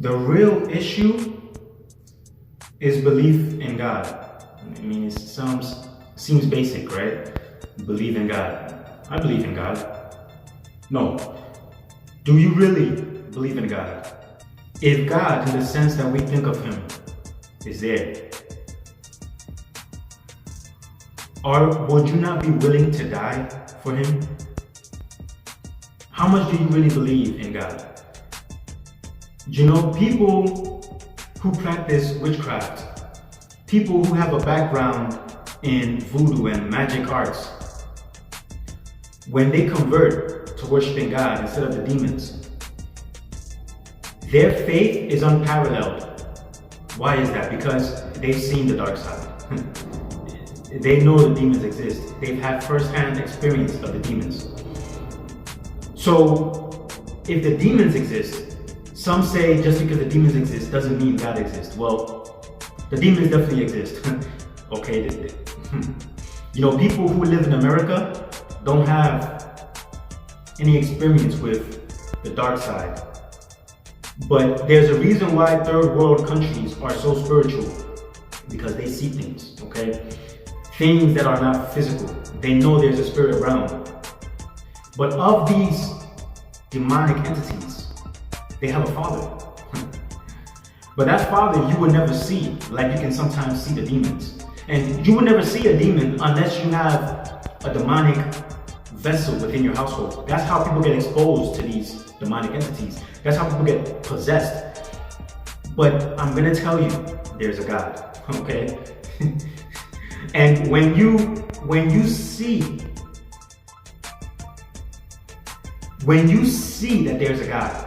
The real issue is belief in God. I mean, it seems basic, right? Believe in God. I believe in God. No. Do you really believe in God? If God, in the sense that we think of Him, is there, or would you not be willing to die for Him? How much do you really believe in God? You know, people who practice witchcraft, people who have a background in voodoo and magic arts, when they convert to worshiping God instead of the demons, their faith is unparalleled. Why is that? Because they've seen the dark side. They know the demons exist. They've had first-hand experience of the demons. So, if the demons exist, some say just because the demons exist doesn't mean God exists. Well, the demons definitely exist. Okay, you know, people who live in America don't have any experience with the dark side. But there's a reason why third world countries are so spiritual, because they see things, okay? Things that are not physical. They know there's a spirit realm. But of these demonic entities, they have a father. But that father you would never see, like you can sometimes see the demons. And you would never see a demon unless you have a demonic vessel within your household. That's how people get exposed to these demonic entities. That's how people get possessed. But I'm gonna tell you, there's a God, okay? And when you see that there's a God,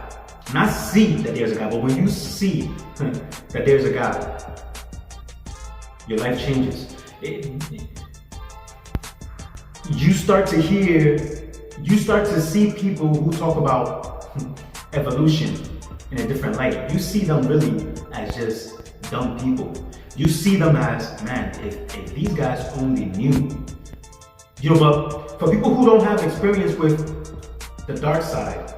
not see that there's a God, but when you see that there's a God, your life changes. You start to see people who talk about evolution in a different light. You see them really as just dumb people. You see them as, man, if these guys only knew. You know, but for people who don't have experience with the dark side,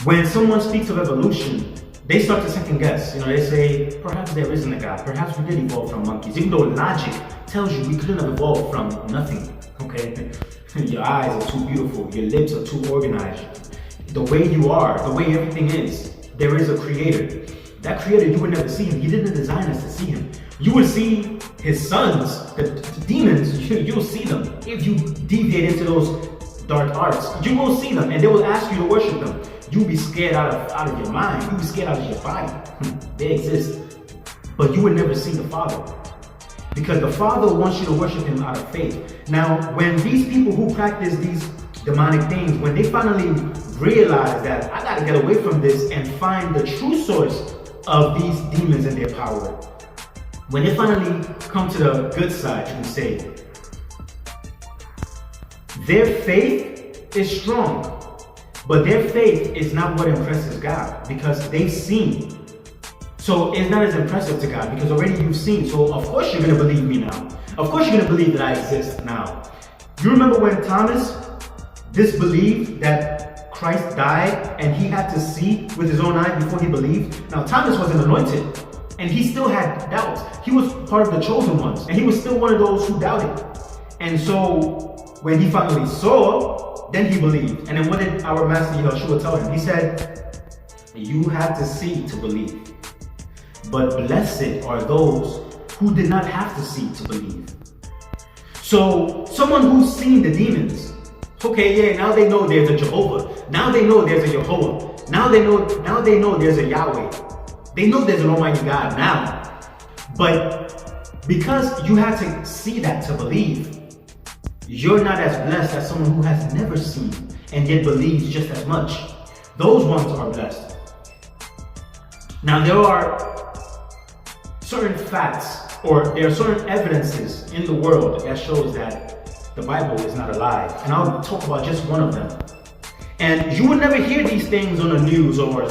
when someone speaks of evolution, they start to second guess. You know, they say, perhaps there isn't a God. Perhaps we did evolve from monkeys. Even though logic tells you we couldn't have evolved from nothing, okay? Your eyes are too beautiful. Your lips are too organized. The way you are, the way everything is, there is a creator. That creator, you would never see him. He didn't design us to see him. You would see his sons, the demons, you'll see them. If you deviate into those dark arts, you will see them and they will ask you to worship them. You'll be scared out of your mind. You'll be scared out of your body. They exist. But you would never see the Father. Because the Father wants you to worship Him out of faith. Now, when these people who practice these demonic things, when they finally realize that I gotta get away from this and find the true source of these demons and their power, when they finally come to the good side, you can say, their faith is strong. But their faith is not what impresses God, because they've seen. So it's not as impressive to God because already you've seen. So of course you're going to believe me now. Of course you're going to believe that I exist now. You remember when Thomas disbelieved that Christ died and he had to see with his own eyes before he believed? Now Thomas wasn't anointed and he still had doubts. He was part of the chosen ones and he was still one of those who doubted. And so when he finally saw, then he believed. And then what did our master Yehowah tell him? He said, you have to see to believe. But blessed are those who did not have to see to believe. So someone who's seen the demons, okay, yeah, now they know there's a Jehovah. Now they know there's a Yehowah. Now they know there's a Yahweh. They know there's an Almighty God now. But because you had to see that to believe, you're not as blessed as someone who has never seen and yet believes just as much. Those ones are blessed. Now there are certain facts, or there are certain evidences in the world that shows that the Bible is not a lie. And I'll talk about just one of them. And you would never hear these things on the news, or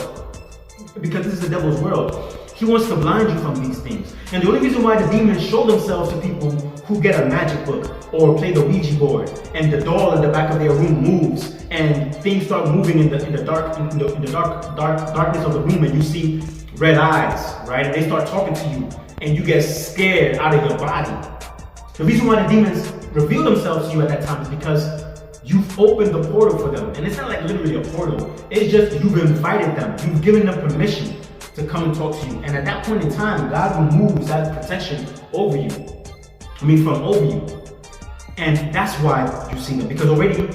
because this is the devil's world. He wants to blind you from these things. And the only reason why the demons show themselves to people who get a magic book or play the Ouija board, and the doll in the back of their room moves, and things start moving in the darkness of the room, and you see red eyes, right? And they start talking to you, and you get scared out of your body. The reason why the demons reveal themselves to you at that time is because you've opened the portal for them. And it's not like literally a portal. It's just you've invited them. You've given them permission to come and talk to you. And at that point in time, God removes that protection over you. From over you. And that's why you see them. Because already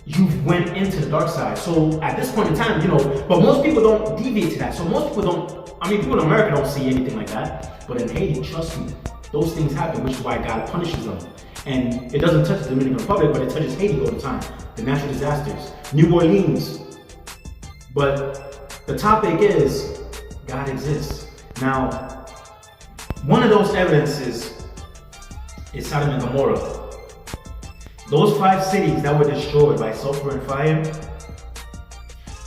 you've went into the dark side. So at this point in time, but most people don't deviate to that. So most people don't, people in America don't see anything like that. But in Haiti, trust me, those things happen, which is why God punishes them. And it doesn't touch the Dominican Republic, but it touches Haiti all the time. The natural disasters, New Orleans. But the topic is, God exists. Now, one of those evidences is Sodom and Gomorrah. Those 5 cities that were destroyed by sulfur and fire.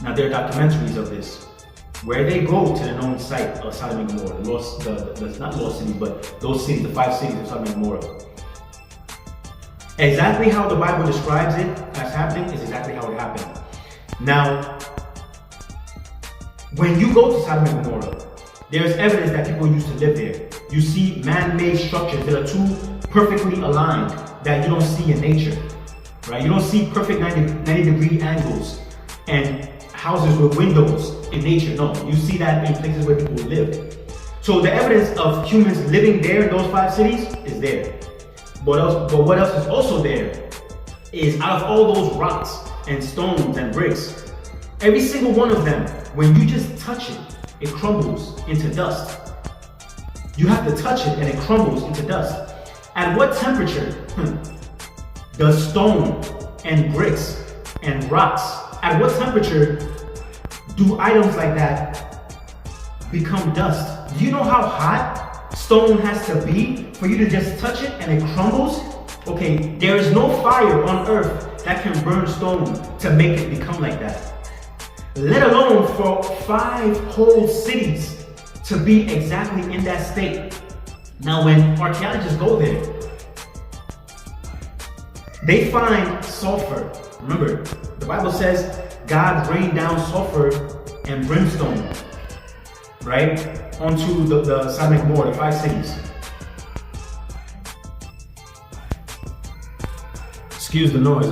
Now there are documentaries of this, where they go to the known site of Sodom and Gomorrah. Not lost cities, but those cities, the 5 cities of Sodom and Gomorrah. Exactly how the Bible describes it as happening is exactly how it happened. Now, when you go to Sodom and Gomorrah, there's evidence that people used to live there. You see man-made structures that are too perfectly aligned that you don't see in nature, right? You don't see perfect 90-degree angles and houses with windows in nature. No, you see that in places where people live. So the evidence of humans living there in those 5 cities is there. But what else is also there is, out of all those rocks and stones and bricks, every single one of them, when you just touch it, it crumbles into dust. You have to touch it and it crumbles into dust. At what temperature does stone and bricks and rocks, at what temperature do items like that become dust? Do you know how hot stone has to be for you to just touch it and it crumbles? Okay, there is no fire on earth that can burn stone to make it become like that. Let alone for 5 whole cities to be exactly in that state. Now when archaeologists go there, they find sulfur. Remember, the Bible says God rained down sulfur and brimstone, right, onto the Sodom and Gomorrah, the 5 cities. Excuse the noise.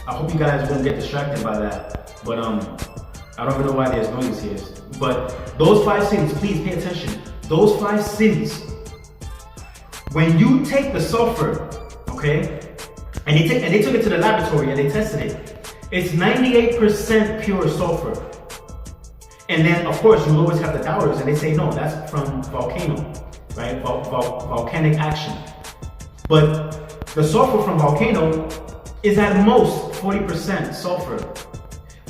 I hope you guys won't get distracted by that. But I don't even know why there's noises here. But those 5 cities, please pay attention. Those 5 cities, when you take the sulfur, okay, and they took it to the laboratory and they tested it, it's 98% pure sulfur. And then, of course, you'll always have the doubters, and they say, no, that's from volcano, right? Volcanic action. But the sulfur from volcano is at most 40% sulfur.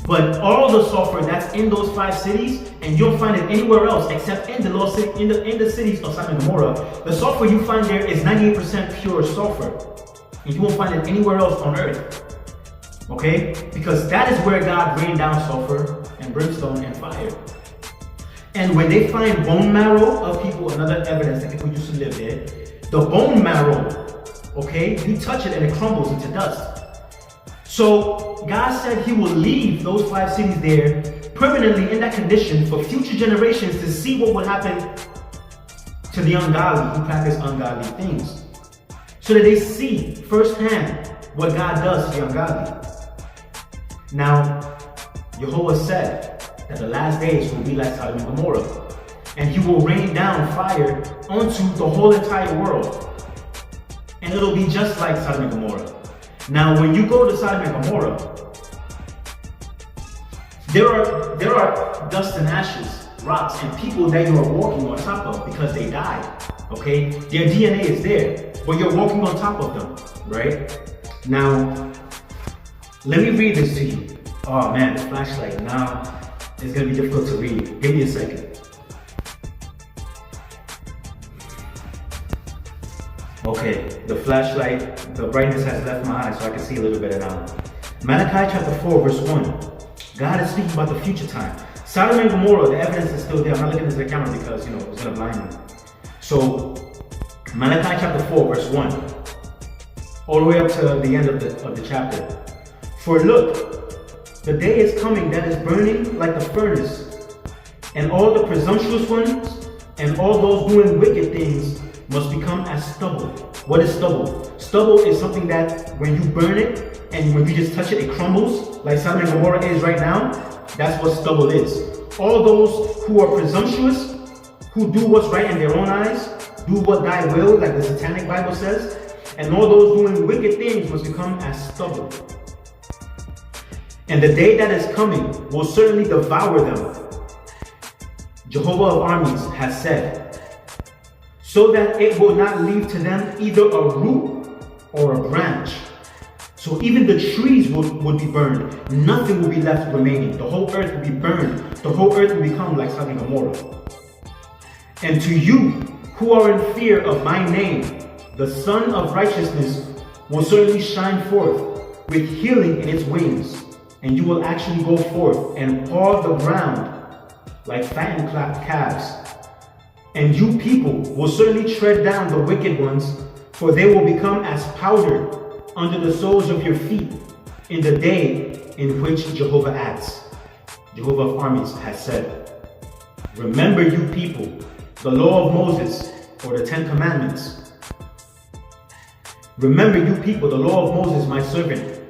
But all the sulfur that's in those 5 cities, and you don't find it anywhere else except in the cities of Sodom and Gomorrah, the sulfur you find there is 98% pure sulfur. And you won't find it anywhere else on earth. Okay? Because that is where God rained down sulfur and brimstone and fire. And when they find bone marrow of people, another evidence that people used to live there, the bone marrow, okay, you touch it and it crumbles into dust. So God said he will leave those 5 cities there permanently in that condition for future generations to see what would happen to the ungodly who practice ungodly things. So that they see firsthand what God does to the ungodly. Now, Yehowah said that the last days will be like Sodom and Gomorrah, and he will rain down fire onto the whole entire world, and it'll be just like Sodom and Gomorrah. Now, when you go to Sodom and Gomorrah, there are dust and ashes, rocks, and people that you are walking on top of because they died. Okay, their DNA is there, but you're walking on top of them, right? Now, let me read this to you. Oh man, the flashlight. Now it's gonna be difficult to read. Give me a second. Okay, the flashlight, the brightness has left my eyes so I can see a little better now. Malachi chapter 4 verse 1. God is speaking about the future time. Sodom and Gomorrah, the evidence is still there. I'm not looking into the camera because, it's gonna blind me. So, Malachi chapter 4, verse 1, all the way up to the end of the chapter. For look, the day is coming that is burning like a furnace, and all the presumptuous ones and all those doing wicked things must become as stubble. What is stubble? Stubble is something that when you burn it, and when you just touch it, it crumbles, like Sodom and Gomorrah is right now. That's what stubble is. All those who are presumptuous, who do what's right in their own eyes, do what thy will, like the Satanic Bible says, and all those doing wicked things must become as stubble. And the day that is coming will certainly devour them. Jehovah of armies has said, so that it will not leave to them either a root or a branch. So even the trees would be burned. Nothing will be left remaining. The whole earth will be burned. The whole earth will become like Sodom and Gomorrah. And to you who are in fear of my name, the Sun of Righteousness will certainly shine forth with healing in its wings. And you will actually go forth and paw the ground like fattened calves. And you people will certainly tread down the wicked ones, for they will become as powder under the soles of your feet in the day in which Jehovah acts. Jehovah of armies has said, remember you people, the law of Moses, or the 10 commandments. Remember you people, the law of Moses, my servant,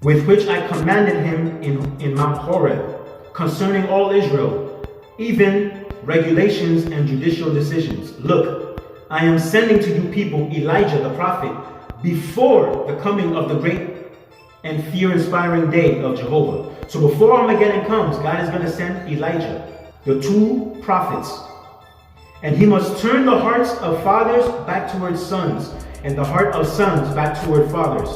with which I commanded him in Mount Horeb, concerning all Israel, even regulations and judicial decisions. Look, I am sending to you people Elijah the prophet before the coming of the great and fear-inspiring day of Jehovah. So before Armageddon comes, God is going to send Elijah, the 2 prophets. And he must turn the hearts of fathers back towards sons, and the heart of sons back toward fathers,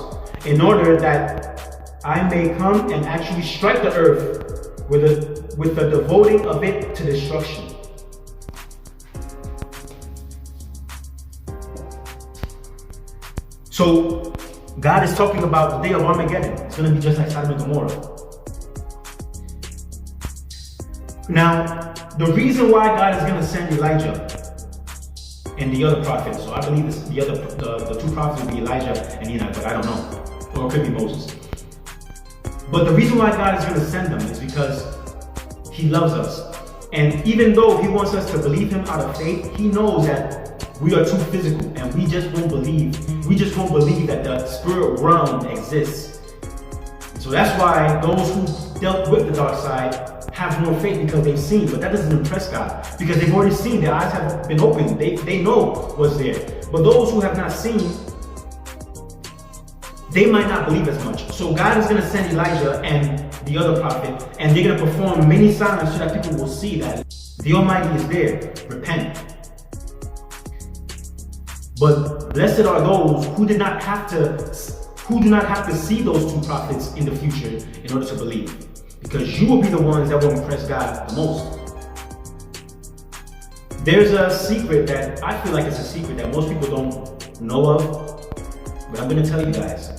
in order that I may come and actually strike the earth with the devoting of it to destruction. So God is talking about the day of Armageddon. It's going to be just like Sodom and Gomorrah. Now, the reason why God is going to send Elijah and the other prophets, so I believe the 2 prophets will be Elijah and Enoch, but I don't know. Or it could be Moses. But the reason why God is going to send them is because he loves us. And even though he wants us to believe him out of faith, he knows that we are too physical and we just won't believe. We just won't believe that the spirit realm exists. So that's why those who dealt with the dark side have more faith, because they've seen. But that doesn't impress God, because they've already seen. Their eyes have been opened. They know what's there. But those who have not seen, they might not believe as much. So God is going to send Elijah and the other prophet, and they're going to perform many signs so that people will see that the Almighty is there. Repent. But blessed are those who do not have to see those 2 prophets in the future in order to believe, because you will be the ones that will impress God the most. There's a secret that I feel like it's a secret that most people don't know of, but I'm going to tell you guys.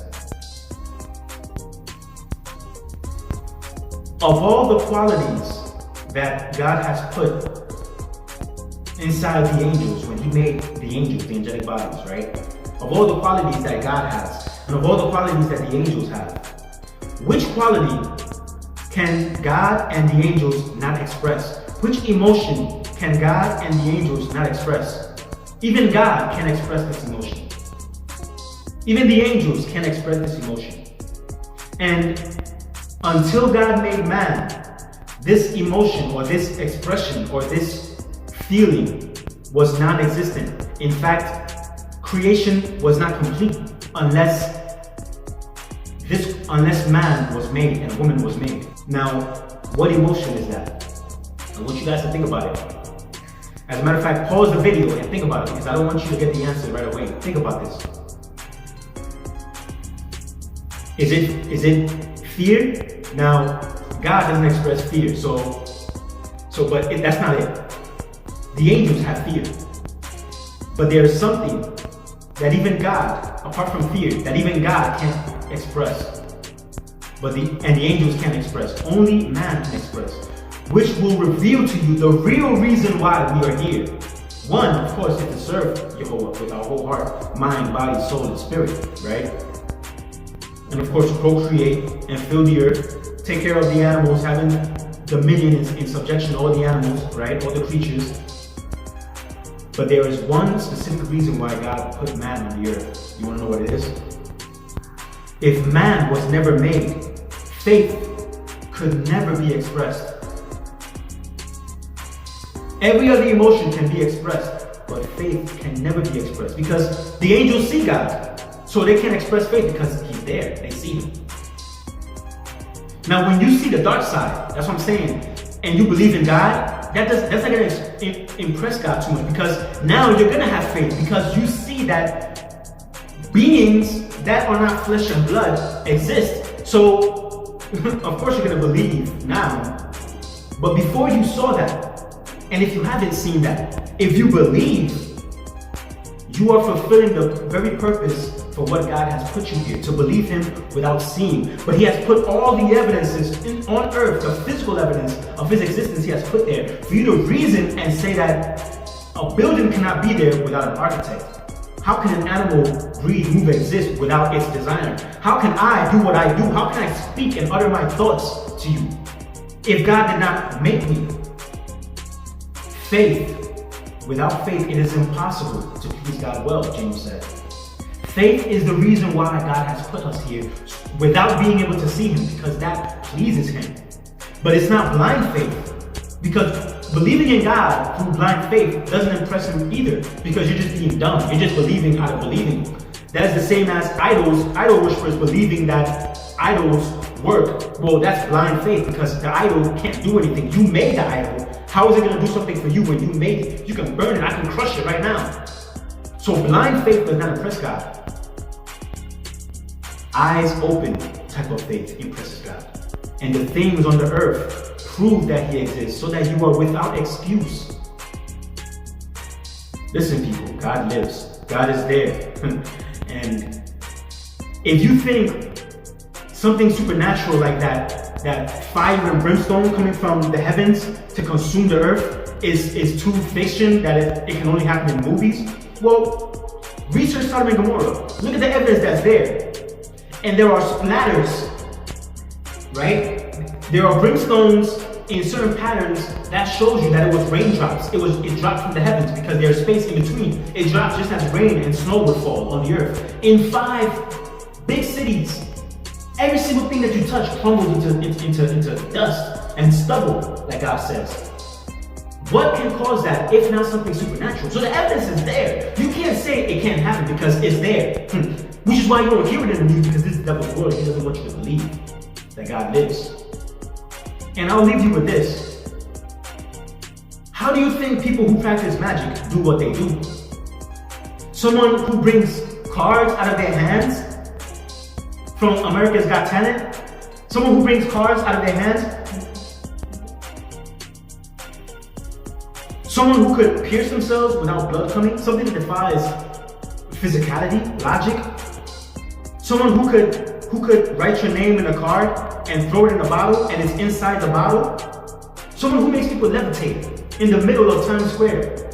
Of all the qualities that God has put inside the angels, when he made the angels, the angelic bodies, right? Of all the qualities that God has, and of all the qualities that the angels have, which quality can God and the angels not express? Which emotion can God and the angels not express? Even God can express this emotion. Even the angels can express this emotion. And until God made man, this emotion or this expression or this feeling was non-existent. In fact, creation was not complete unless man was made and woman was made. Now, what emotion is that? I want you guys to think about it. As a matter of fact, pause the video and think about it, because I don't want you to get the answer right away. Think about this. Is it fear? Now, God doesn't express fear, that's not it. The angels have fear. But there is something that even God, apart from fear, that even God can't express. And the angels can't express. Only man can express. Which will reveal to you the real reason why we are here. One, of course, is to serve Yehowah with our whole heart, mind, body, soul, and spirit, right? And of course, procreate and fill the earth, take care of the animals, having dominion in subjection, all the animals, right? All the creatures. But there is one specific reason why God put man on the earth. You want to know what it is? If man was never made, faith could never be expressed. Every other emotion can be expressed, but faith can never be expressed because the angels see God. So they can't express faith because he's there. They see him. Now, when you see the dark side, that's what I'm saying, and you believe in God, that's not going to impress God too much because now you're going to have faith because you see that beings that are not flesh and blood exist. So, of course, you're going to believe now. But before you saw that, and if you haven't seen that, if you believe, you are fulfilling the very purpose for what God has put you here, to believe him without seeing. But he has put all the evidences on earth, the physical evidence of his existence he has put there for you to reason and say that a building cannot be there without an architect. How can an animal breathe, move, exist without its designer? How can I do what I do? How can I speak and utter my thoughts to you if God did not make me? Faith. Without faith, it is impossible to please God well, James said. Faith is the reason why God has put us here without being able to see him, because that pleases him. But it's not blind faith, because believing in God through blind faith doesn't impress him either, because you're just being dumb. You're just believing out of believing. That is the same as idol worshippers believing that idols work. Well, that's blind faith because the idol can't do anything. You made the idol. How is it going to do something for you when you made it? You can burn it. I can crush it right now. So blind faith does not impress God. Eyes open type of faith impresses God. And the things on the earth prove that he exists so that you are without excuse. Listen, people, God lives. God is there. And if you think something supernatural like that fire and brimstone coming from the heavens to consume the earth is too fiction, that it can only happen in movies, well, research Sodom and Gomorrah. Look at the evidence that's there. And there are splatters, right? There are brimstones in certain patterns that shows you that it was raindrops. It dropped from the heavens because there's space in between. It drops just as rain and snow would fall on the earth. In 5 big cities, every single thing that you touch crumbles into dust and stubble, like God says. What can cause that if not something supernatural? So the evidence is there. You can't say it can't happen because it's there. Which is why you don't hear it in the news, because this is the devil's word. He doesn't want you to believe that God lives. And I'll leave you with this. How do you think people who practice magic do what they do? Someone who brings cards out of their hands from America's Got Talent? Someone who brings cards out of their hands? Someone who could pierce themselves without blood coming? Something that defies physicality, logic? Someone who could write your name in a card and throw it in a bottle and it's inside the bottle? Someone who makes people levitate in the middle of Times Square.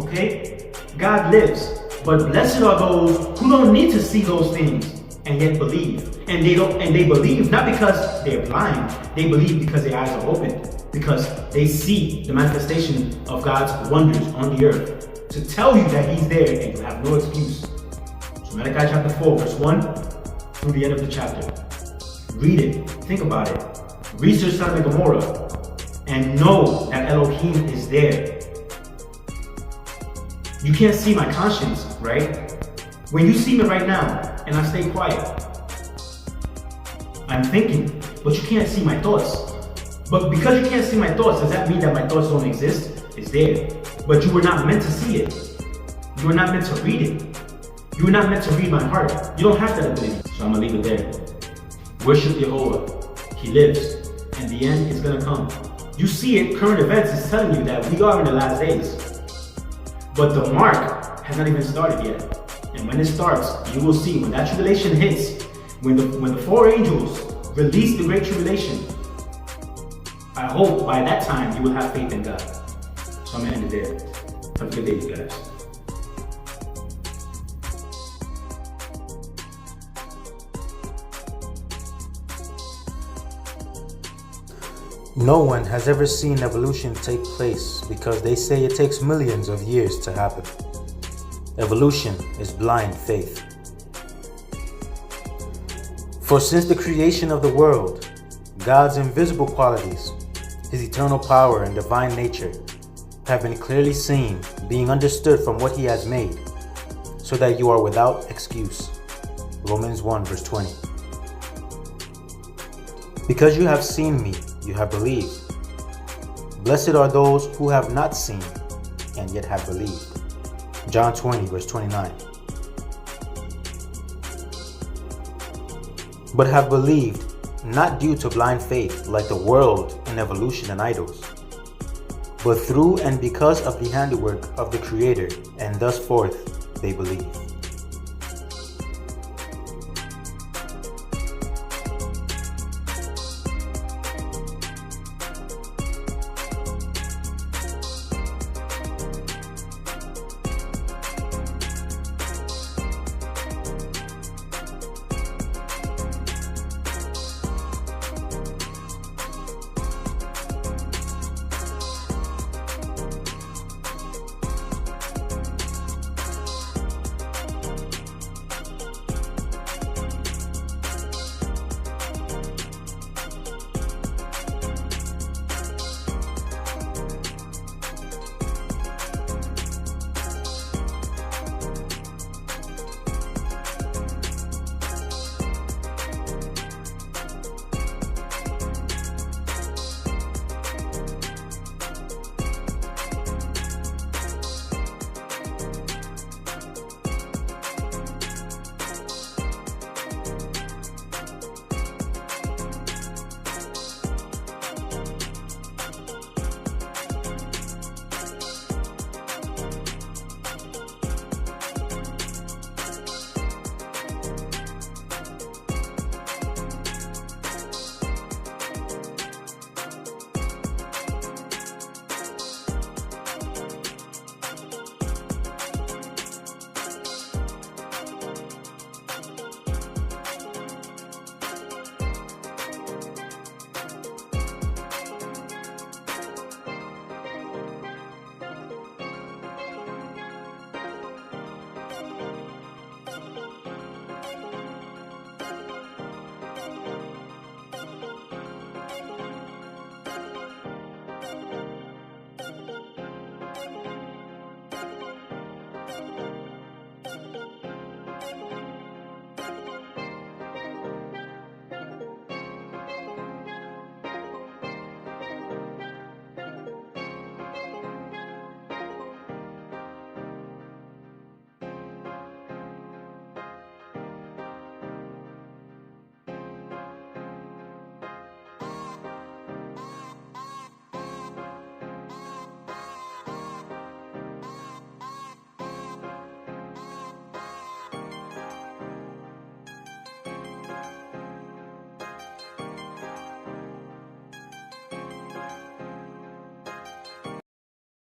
Okay? God lives. But blessed are those who don't need to see those things and yet believe. And they believe not because they're blind, they believe because their eyes are open, because they see the manifestation of God's wonders on the earth to tell you that he's there and you have no excuse. So Malachi chapter 4 verse 1 through the end of the chapter. Read it, think about it, research Sodom and Gomorrah, and know that Elohim is there. You can't see my conscience, right? When you see me right now and I stay quiet, I'm thinking, but you can't see my thoughts. But because you can't see my thoughts, does that mean that my thoughts don't exist? It's there. But you were not meant to see it. You were not meant to read it. You were not meant to read my heart. You don't have that ability. So I'm going to leave it there. Worship Jehovah. He lives. And the end is going to come. You see it, current events is telling you that we are in the last days. But the mark has not even started yet. And when it starts, you will see when that tribulation hits, when the 4 angels release the great tribulation, I hope by that time you will have faith in God. So I'm going to end it there. Have a good day, you guys. No one has ever seen evolution take place because they say it takes millions of years to happen. Evolution is blind faith. For since the creation of the world, God's invisible qualities, His eternal power and divine nature, have been clearly seen, being understood from what He has made, so that you are without excuse. Romans 1 verse 20. Because you have seen me, you have believed. Blessed are those who have not seen and yet have believed. John 20 verse 29. But have believed, not due to blind faith like the world and evolution and idols, but through and because of the handiwork of the Creator, and thus forth they believe.